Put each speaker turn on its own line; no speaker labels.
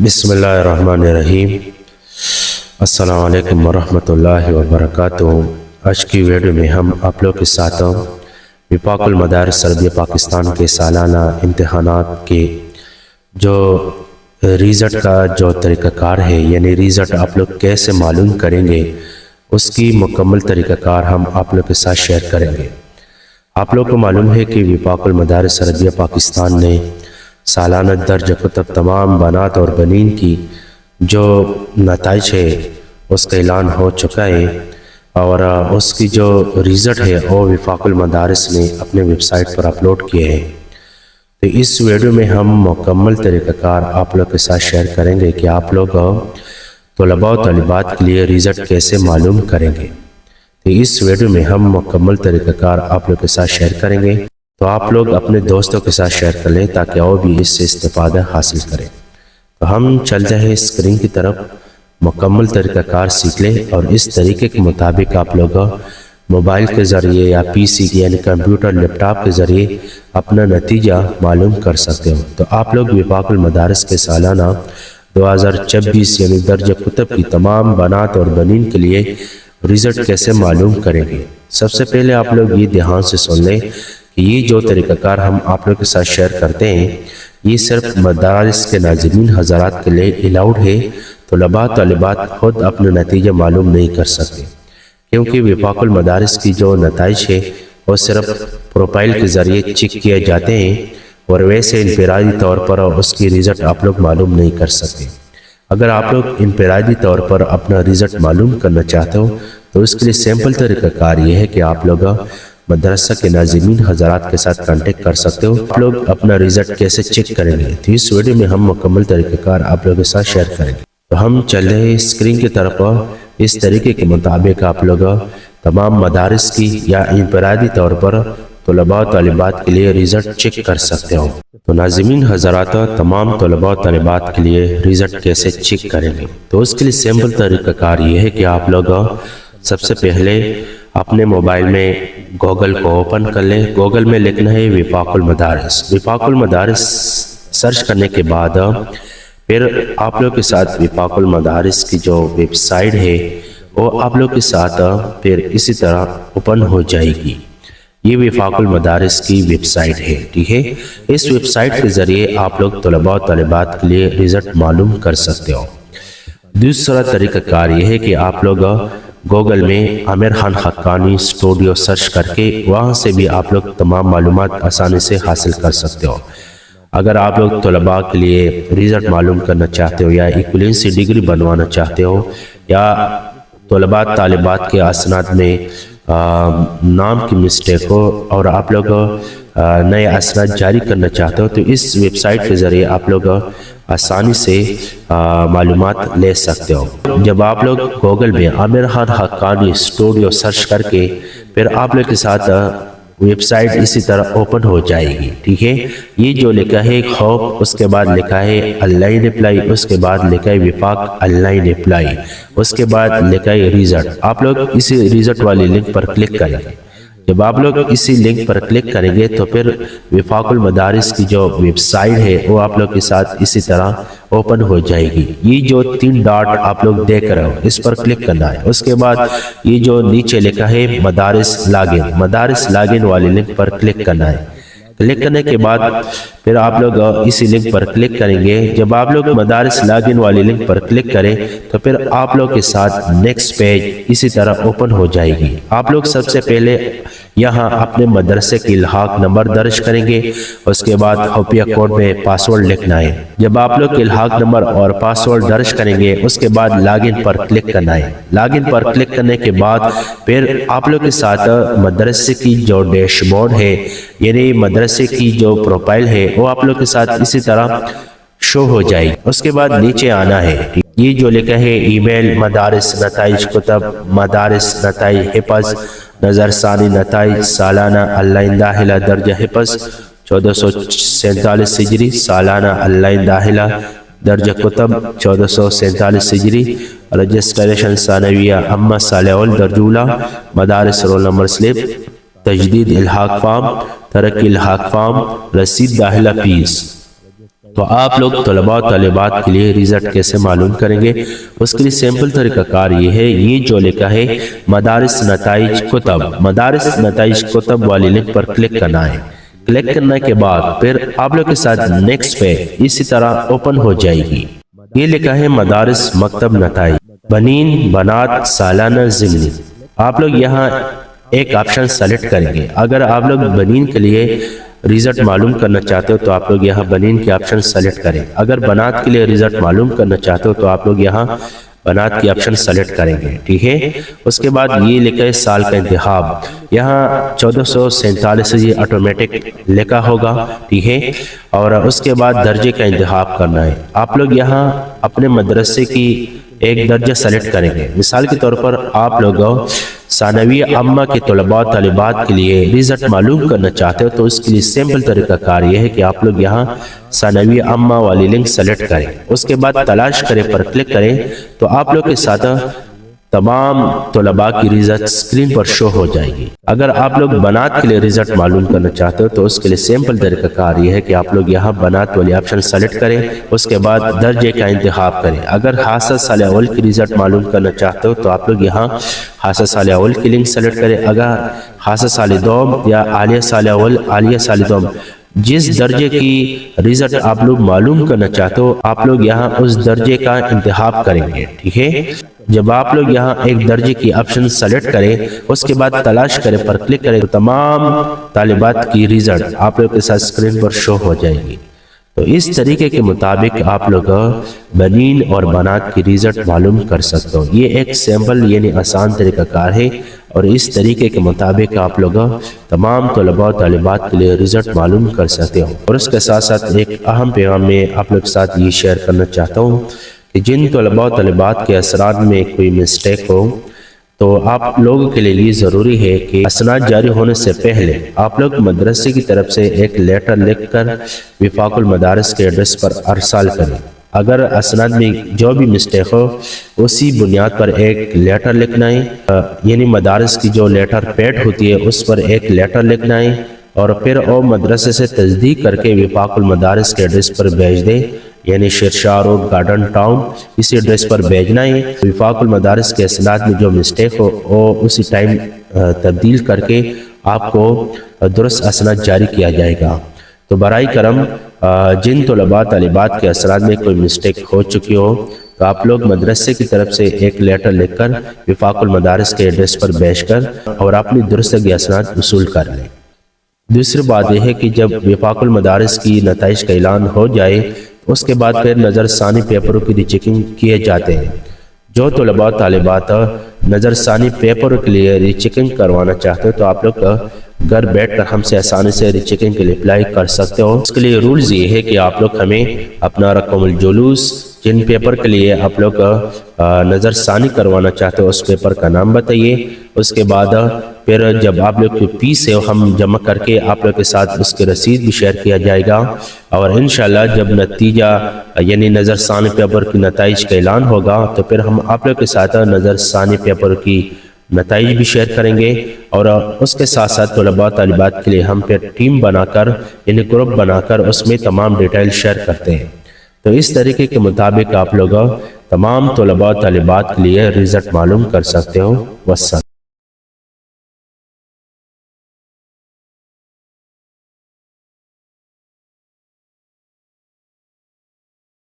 بسم اللہ الرحمن الرحیم۔ السلام علیکم ورحمۃ اللہ وبرکاتہ۔ آج کی ویڈیو میں ہم آپ لوگ کے ساتھ وفاق المدارس سربیہ پاکستان کے سالانہ امتحانات کے جو ریزلٹ کا جو طریقہ کار ہے، یعنی ریزلٹ آپ لوگ کیسے معلوم کریں گے، اس کی مکمل طریقہ کار ہم آپ لوگ کے ساتھ شیئر کریں گے۔ آپ لوگ کو معلوم ہے کہ وفاق المدارس سربیہ پاکستان نے سالانہ درج کتب تمام بنات اور بنین کی جو نتائج ہے اس کا اعلان ہو چکا ہے، اور اس کی جو ریزلٹ ہے وہ وفاق المدارس نے اپنے ویب سائٹ پر اپلوڈ کیے ہیں۔ تو اس ویڈیو میں ہم مکمل طریقہ کار آپ لوگ کے ساتھ شیئر کریں گے کہ آپ لوگ طلباء و طالبات کے لیے ریزلٹ کیسے معلوم کریں گے۔ تو اس ویڈیو میں ہم مکمل طریقہ کار آپ لوگ کے ساتھ شیئر کریں گے، تو آپ لوگ اپنے دوستوں کے ساتھ شیئر کر لیں تاکہ وہ بھی اس سے استفادہ حاصل کریں۔ تو ہم چل جائیں اسکرین کی طرف، مکمل طریقہ کار سیکھ لیں اور اس طریقے کے مطابق آپ لوگ موبائل کے ذریعے یا پی سی یعنی کمپیوٹر لیپ ٹاپ کے ذریعے اپنا نتیجہ معلوم کر سکتے ہو۔ تو آپ لوگ وفاق المدارس کے سالانہ 2026 یعنی درج کتب کی تمام بنات اور بنین کے لیے ریزلٹ کیسے معلوم کریں گے۔ سب سے پہلے آپ لوگ یہ دھیان سے سن لیں کہ یہ جو طریقہ کار ہم آپ لوگ کے ساتھ شیئر کرتے ہیں، یہ صرف مدارس کے ناظرین حضرات کے لیے الاؤڈ ہے۔ طلباء طالبات خود اپنا نتیجہ معلوم نہیں کر سکتے، کیونکہ وفاق المدارس کی جو نتائج ہے وہ صرف پروفائل کے ذریعے چیک کیے جاتے ہیں، اور ویسے انفرادی طور پر اس کی ریزلٹ آپ لوگ معلوم نہیں کر سکتے۔ اگر آپ لوگ انفرادی طور پر اپنا ریزلٹ معلوم کرنا چاہتے ہو تو اس کے لیے سیمپل طریقہ کار یہ ہے کہ آپ لوگ مدرسہ کے ناظرین حضرات کے ساتھ کانٹیکٹ کر سکتے ہو۔ آپ لوگ اپنا ریزلٹ کیسے چیک کریں گے، تو اس ویڈیو میں ہم مکمل طریقہ کار آپ لوگوں کے ساتھ شیئر کریں گے۔ تو ہم چل رہے ہیں اسکرین کی طرف، اس طریقے کے مطابق آپ لوگ تمام مدارس کی یا انفرادی طور پر طلباء و طالبات کے لیے ریزلٹ چیک کر سکتے ہو۔ تو ناظرین حضرات، تمام طلباء و طالبات کے لیے ریزلٹ کیسے چیک کریں گے، تو اس کے لیے سیمپل طریقہ کار یہ ہے کہ آپ لوگ سب سے پہلے اپنے موبائل میں گوگل کو اوپن کر لیں۔ گوگل میں لکھنا ہے وفاق المدارس۔ وفاق المدارس سرچ کرنے کے بعد پھر آپ لوگ کے ساتھ وفاق المدارس کی جو ویب سائٹ ہے وہ آپ لوگ کے ساتھ پھر اسی طرح اوپن ہو جائے گی۔ یہ وفاق المدارس کی ویب سائٹ ہے، ٹھیک ہے۔ اس ویب سائٹ کے ذریعے آپ لوگ طلباء و طالبات کے لیے ریزلٹ معلوم کر سکتے ہو۔ دوسرا طریقہ کار یہ ہے کہ آپ لوگ گوگل میں عامر خان حقانی اسٹوڈیو سرچ کر کے وہاں سے بھی آپ لوگ تمام معلومات آسانی سے حاصل کر سکتے ہو۔ اگر آپ لوگ طلباء کے لیے ریزلٹ معلوم کرنا چاہتے ہو یا ایکویلنسی ڈگری بنوانا چاہتے ہو، یا طلباء طالبات کے اسناد میں نام کی مسٹیک ہو اور آپ لوگ نئے اسناد جاری کرنا چاہتے ہو، تو اس ویب سائٹ کے ذریعے آپ لوگ آسانی سے معلومات لے سکتے ہو۔ جب آپ لوگ گوگل میں عامر خان حقانی اسٹوڈیو سرچ کر کے پھر آپ لوگ کے ساتھ ویب سائٹ اسی طرح اوپن ہو جائے گی، ٹھیک ہے۔ یہ جو لکھا ہے خوف، اس کے بعد لکھا ہے آن لائن اپلائی، اس کے بعد لکھا ہے وفاق آن لائن اپلائی، اس کے بعد لکھا ہے ریزلٹ۔ آپ لوگ اسی ریزلٹ والی لنک پر کلک کریں گے۔ جب آپ لوگ اسی لنک پر کلک کریں گے تو پھر وفاق المدارس کی جو ویب سائٹ ہے وہ آپ لوگ کے ساتھ اسی طرح اوپن ہو جائے گی۔ یہ جو 3 ڈاٹ آپ لوگ دیکھ رہے ہو اس پر کلک کرنا ہے۔ اس کے بعد یہ جو نیچے لکھا ہے مدارس لاگن، مدارس لاگن والی لنک پر کلک کرنا ہے۔ کلک کرنے کے بعد پھر آپ لوگ اسی لنک پر کلک کریں گے۔ جب آپ لوگ مدارس لاگن والی لنک پر کلک کریں تو پھر آپ لوگ کے ساتھ نیکسٹ پیج اسی طرح اوپن ہو جائے گی۔ آپ لوگ سب سے پہلے یہاں اپنے مدرسے کی الحاق نمبر درج کریں گے، اس کے بعد حفیہ کوڈ میں پاسورڈ لکھنا ہے۔ جب آپ لوگ الحاق نمبر اور پاسورڈ درج کریں گے اس کے بعد لاگن پر کلک کرنا ہے۔ لاگن پر کلک کرنے کے بعد پھر آپ لوگ کے ساتھ مدرسے کی جو ڈیش بورڈ ہے، یعنی مدرسے کی جو پروفائل ہے وہ آپ لوگ کے ساتھ اسی طرح شو ہو جائے۔ اس کے بعد نیچے آنا ہے، یہ جو لکھا ہے ای میل، مدارس نتائج کتب، مدارس نتائج حفظ، نظر ثانی نتائج، سالانہ آن لائن داخلہ درجہ حفظ 1447 ہجری، سالانہ آن لائن داخلہ درجہ کتب 1447 ہجری، رجسٹریشن ثانویہ اما سال اول درجہ اولی، مدارس رول نمبر سلپ، تجدید الحاق فارم، ترقی الحاق فارم، رسید داخلہ فیس۔ تو آپ لوگ طلباء و طالبات کے لیے رزلٹ کیسے معلوم کریں گے؟ اس کے لیے سمپل طریقہ کار یہ ہے، یہ جو لکھا ہے مدارس نتائج کتب، مدارس نتائج کتب والی لنک پر کلک کرنا ہے۔ کلک کرنے کے بعد پھر آپ لوگ کے ساتھ نیکسٹ پہ اسی طرح اوپن ہو جائے گی۔ یہ لکھا ہے مدارس مکتب نتائج بنین بنات سالانہ ضمنی۔ آپ لوگ یہاں ایک آپشن سیلیکٹ کریں گے۔ اگر آپ لوگ بنین کے لیے رزلٹ معلوم کرنا چاہتے ہو تو آپ لوگ یہاں بنین کے آپشن سیلیکٹ کریں۔ اگر بنات کے لیے رزلٹ معلوم کرنا چاہتے ہو تو آپ لوگ یہاں بنات کی آپشن سیلیکٹ کریں گے، ٹھیک ہے۔ اس کے بعد یہ لکھا ہے سال کا انتخاب، یہاں 1447 سے یہ آٹومیٹک لکھا ہوگا، ٹھیک ہے۔ اور اس کے بعد درجے کا انتخاب کرنا ہے۔ آپ لوگ یہاں اپنے مدرسے کی ایک درجہ سیلیکٹ کریں گے۔ مثال کے طور پر آپ لوگ ثانوی عامہ کے طلباء و طالبات کے لیے رزلٹ معلوم کرنا چاہتے ہو تو اس کے لیے سمپل طریقہ کار یہ ہے کہ آپ لوگ یہاں ثانوی عامہ والی لنک سیلیکٹ کریں، اس کے بعد تلاش کریں پر کلک کریں تو آپ لوگ کے ساتھ تمام طلباء کی رزلٹ اسکرین پر شو ہو جائے گی۔ اگر آپ لوگ بنات کے لیے رزلٹ معلوم کرنا چاہتے ہو تو اس کے لیے سمپل طریقہ کار یہ ہے کہ آپ لوگ یہاں بنات والی آپشن سیلیکٹ کریں، اس کے بعد درجے کا انتخاب کریں۔ اگر حاصل سال اول کی رزلٹ معلوم کرنا چاہتے ہو تو آپ لوگ یہاں حاصل سال اول کی لنک سیلیکٹ کریں۔ اگر حاصل سال دوم یا عالیہ سال اول عالیہ سال دوم جس درجے کی رزلٹ آپ لوگ معلوم کرنا چاہتے ہو آپ لوگ یہاں اس درجے کا انتخاب کریں گے، ٹھیک ہے۔ جب آپ لوگ یہاں ایک درجے کی آپشن سیلیکٹ کریں اس کے بعد تلاش کریں پر کلک کریں تو تمام طالبات کی رزلٹ آپ لوگ کے ساتھ اسکرین پر شو ہو جائے گی۔ تو اس طریقے کے مطابق آپ لوگ بنین اور بنات کی رزلٹ معلوم کر سکتے ہو۔ یہ ایک سمپل یعنی آسان طریقہ کار ہے اور اس طریقے کے مطابق آپ لوگ تمام طلباء و طالبات کے لیے رزلٹ معلوم کر سکتے ہو۔ اور اس کے ساتھ ساتھ ایک اہم پیغام میں آپ لوگ کے ساتھ یہ شیئر کرنا چاہتا ہوں کہ جن طلباء و طالبات کے اسناد میں کوئی مسٹیک ہو تو آپ لوگوں کے لیے یہ ضروری ہے کہ اسناد جاری ہونے سے پہلے آپ لوگ مدرسے کی طرف سے ایک لیٹر لکھ کر وفاق المدارس کے ایڈریس پر ارسال کریں۔ اگر اسناد میں جو بھی مسٹیک ہو اسی بنیاد پر ایک لیٹر لکھنا ہے، یعنی مدارس کی جو لیٹر پیڈ ہوتی ہے اس پر ایک لیٹر لکھنا ہے اور پھر وہ مدرسے سے تصدیق کر کے وفاق المدارس کے ایڈریس پر بھیج دیں، یعنی شیرشاہ روڈ گارڈن ٹاؤن اسی ایڈریس پر بھیجنا ہے۔ وفاق المدارس کے اسناد میں جو مسٹیک ہو وہ اسی ٹائم تبدیل کر کے آپ کو درست اسناد جاری کیا جائے گا۔ تو برائے کرم جن طلباء طالبات کے اسناد میں کوئی مسٹیک ہو چکی ہو تو آپ لوگ مدرسے کی طرف سے ایک لیٹر لکھ کر وفاق المدارس کے ایڈریس پر بھیج کر اور اپنی درستگی اسناد وصول کر لیں۔ دوسری بات یہ ہے کہ جب وفاق المدارس کی نتائج کا اعلان ہو جائے اس کے بعد پھر نظر ثانی پیپروں کی ری چیکنگ کیے جاتے ہیں۔ جو طلباء طالبات نظر ثانی پیپروں کے لیے ری چیکنگ کروانا چاہتے ہو تو آپ لوگ گھر بیٹھ کر ہم سے آسانی سے ری چیکنگ کے لیے اپلائی کر سکتے ہو۔ اس کے لیے رولز یہ ہے کہ آپ لوگ ہمیں اپنا رقم الجلوس، جن پیپر کے لیے آپ لوگ نظر ثانی کروانا چاہتے ہو اس پیپر کا نام بتائیے۔ اس کے بعد پھر جب آپ لوگ کی فیس ہے ہم جمع کر کے آپ لوگ کے ساتھ اس کی رسید بھی شیئر کیا جائے گا، اور انشاءاللہ جب نتیجہ یعنی نظر ثانی پیپر کی نتائج کا اعلان ہوگا تو پھر ہم آپ لوگ کے ساتھ نظر ثانی پیپر کی نتائج بھی شیئر کریں گے، اور اس کے ساتھ ساتھ طلباء طالبات کے لیے ہم پھر ٹیم بنا کر یعنی گروپ بنا کر اس میں تمام ڈیٹیل شیئر کرتے ہیں۔ تو اس طریقے کے مطابق آپ لوگ تمام طلباء طالبات کے لیے رزلٹ معلوم کر سکتے ہو۔ والسلام۔